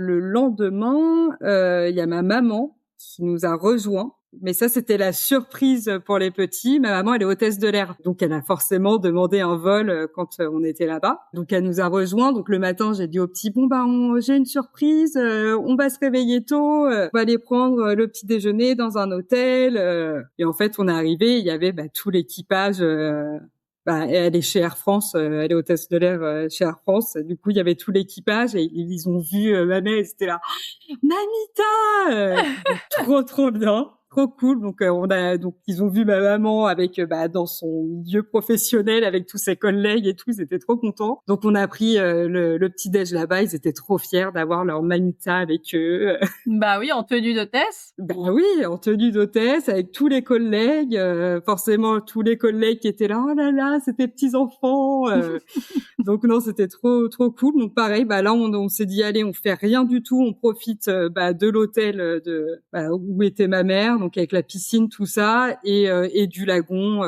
Le lendemain, il y a ma maman qui nous a rejoints. Mais ça, c'était la surprise pour les petits. Ma maman, elle est hôtesse de l'air. Donc, elle a forcément demandé un vol quand on était là-bas. Donc, elle nous a rejoints. Donc, le matin, j'ai dit aux petits, j'ai une surprise. On va se réveiller tôt. On va aller prendre le petit déjeuner dans un hôtel. Et en fait, on est arrivé. Il y avait tout l'équipage. Elle est chez Air France, elle est hôtesse de l'air chez Air France. Du coup, il y avait tout l'équipage et ils ont vu ma mère, ils étaient là, Mamita, trop bien. Trop cool. Donc ils ont vu ma maman avec dans son milieu professionnel avec tous ses collègues et tout, ils étaient trop contents. Donc on a pris le petit déj là-bas, ils étaient trop fiers d'avoir leur mamita avec eux. Bah oui, en tenue d'hôtesse. Bah oui, en tenue d'hôtesse avec tous les collègues, forcément tous les collègues qui étaient là, oh là là, c'est tes petits enfants. Donc non, c'était trop cool. Donc pareil, là on s'est dit allez, on fait rien du tout, on profite de l'hôtel où était ma mère, donc avec la piscine, tout ça, et du lagon.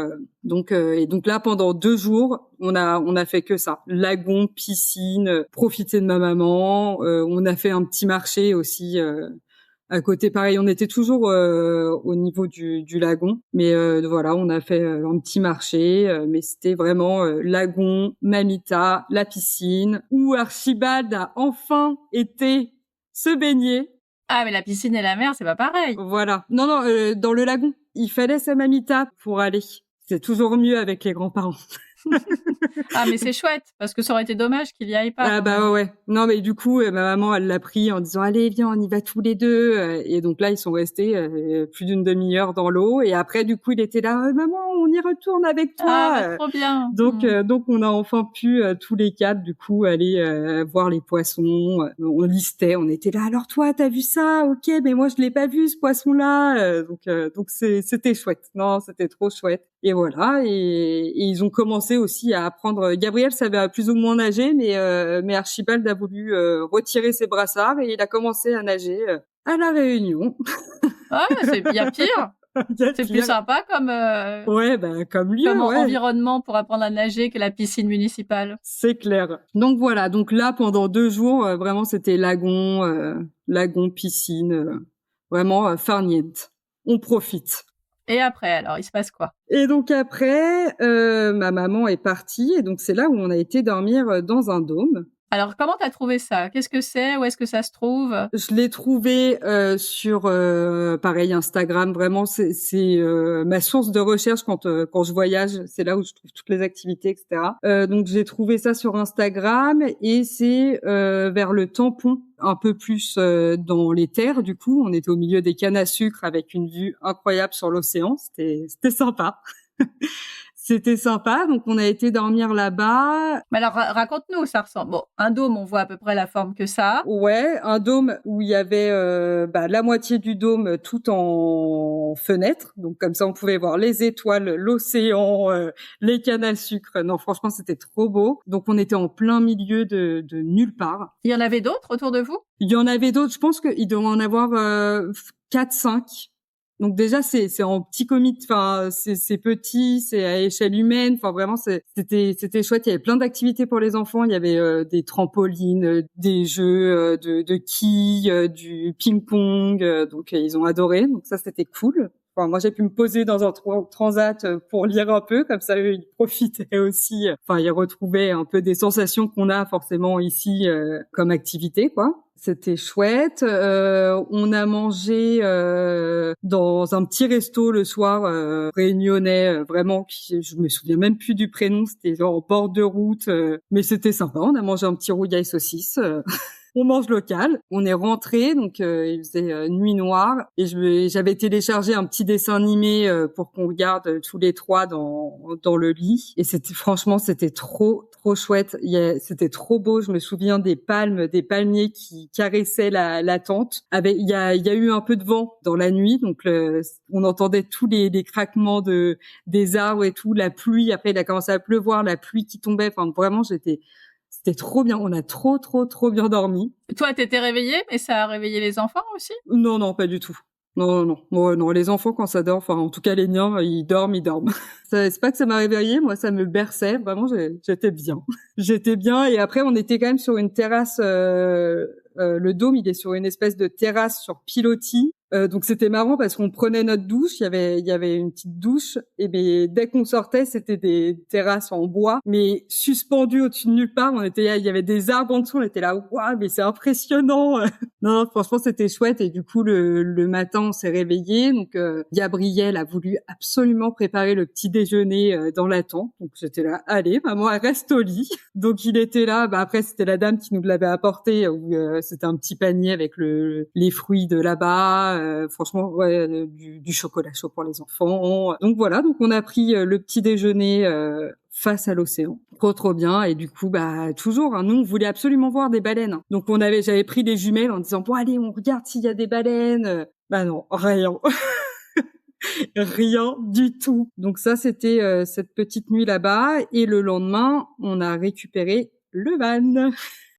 Donc là pendant 2 jours, on a fait que ça, lagon, piscine, profiter de ma maman. On a fait un petit marché aussi. À côté, pareil, on était toujours au niveau du lagon, mais voilà, on a fait un petit marché, mais c'était vraiment lagon, mamita, la piscine, où Archibald a enfin été se baigner. Ah, mais la piscine et la mer, c'est pas pareil. Voilà. Non, dans le lagon, il fallait sa mamita pour aller. C'est toujours mieux avec les grands-parents. Ah, mais c'est chouette, parce que ça aurait été dommage qu'il y aille pas. Ah ouais. Non, mais du coup, ma maman, elle l'a pris en disant, allez, viens, on y va tous les deux. Et donc là, ils sont restés plus d'une demi-heure dans l'eau. Et après, du coup, il était là, maman, on y retourne avec toi. Ah, trop bien. Donc, on a enfin pu, tous les 4, du coup, aller voir les poissons. On listait, on était là, alors toi, t'as vu ça? Ok, mais moi, je l'ai pas vu, ce poisson-là. Donc c'était chouette. Non, c'était trop chouette. Et voilà. Et ils ont commencé aussi à apprendre. Gabriel savait plus ou moins nager, mais Archibald a voulu retirer ses brassards et il a commencé à nager à La Réunion. Ah, il y a pire. C'est plus sympa comme comme lieu, comme environnement pour apprendre à nager que la piscine municipale. C'est clair. Donc voilà, donc là pendant 2 jours, vraiment c'était lagon, piscine, vraiment farniente. On profite. Et après, alors, il se passe quoi? Et donc après, ma maman est partie et donc c'est là où on a été dormir dans un dôme. Alors, comment t'as trouvé ça? Qu'est-ce que c'est? Où est-ce que ça se trouve? Je l'ai trouvé sur pareil Instagram. Vraiment, c'est ma source de recherche quand je voyage. C'est là où je trouve toutes les activités, etc. Donc j'ai trouvé ça sur Instagram et c'est vers le Tampon, un peu plus dans les terres. Du coup, on était au milieu des cannes à sucre avec une vue incroyable sur l'océan. C'était sympa. C'était sympa, donc on a été dormir là-bas. Mais alors, raconte-nous, ça ressemble. Bon, un dôme, on voit à peu près la forme que ça. Ouais, un dôme où il y avait la moitié du dôme tout en fenêtre, donc comme ça on pouvait voir les étoiles, l'océan, les cannes à sucre. Non, franchement, c'était trop beau. Donc on était en plein milieu de nulle part. Il y en avait d'autres autour de vous? Il y en avait d'autres, je pense qu'il doit en avoir 4-5. Donc déjà c'est en petit comité, enfin c'est petit, c'est à échelle humaine, enfin vraiment c'était chouette. Il y avait plein d'activités pour les enfants. Il y avait des trampolines, des jeux de quilles, du ping-pong. Donc ils ont adoré. Donc ça c'était cool. Enfin, moi, j'ai pu me poser dans un transat pour lire un peu, comme ça, eux, ils profitaient aussi. Enfin, ils retrouvaient un peu des sensations qu'on a forcément ici comme activité, quoi. C'était chouette. On a mangé dans un petit resto le soir réunionnais, vraiment, je me souviens même plus du prénom. C'était genre au bord de route, mais c'était sympa. On a mangé un petit rougail saucisse. On mange local. On est rentré, donc il faisait nuit noire et j'avais téléchargé un petit dessin animé pour qu'on regarde tous les 3 dans le lit. Et c'était trop chouette. C'était trop beau. Je me souviens des palmiers qui caressaient la tente. Il y a eu un peu de vent dans la nuit, donc on entendait tous les craquements des arbres et tout, la pluie. Après, il a commencé à pleuvoir, la pluie qui tombait. Enfin, vraiment, c'était trop bien. On a trop bien dormi. Toi, t'étais réveillée, mais ça a réveillé les enfants aussi? Non, pas du tout. Non. Non, les enfants, quand ça dort, enfin, en tout cas, les miens, ils dorment. C'est pas que ça m'a réveillée, moi, ça me berçait. Vraiment, j'étais bien. J'étais bien. Et après, on était quand même sur une terrasse, le dôme, il est sur une espèce de terrasse sur pilotis. Donc c'était marrant parce qu'on prenait notre douche, il y avait une petite douche, et mais dès qu'on sortait, c'était des terrasses en bois, mais suspendues au-dessus de nulle part. Il y avait des arbres en dessous, on était là, waouh, mais c'est impressionnant. Non, franchement, c'était chouette. Et du coup, le matin, on s'est réveillé. Donc Gabriel a voulu absolument préparer le petit déjeuner dans la tente. Donc j'étais là, allez, maman, elle reste au lit. Donc il était là. Après, c'était la dame qui nous l'avait apporté. Où c'était un petit panier avec les fruits de là-bas. Franchement, ouais, du chocolat chaud pour les enfants. Donc voilà, donc on a pris le petit déjeuner face à l'océan. Trop bien. Et du coup, toujours, nous, on voulait absolument voir des baleines. Donc j'avais pris des jumelles en disant, bon, allez, on regarde s'il y a des baleines. Non, rien. Rien du tout. Donc ça, c'était cette petite nuit là-bas. Et le lendemain, on a récupéré le van.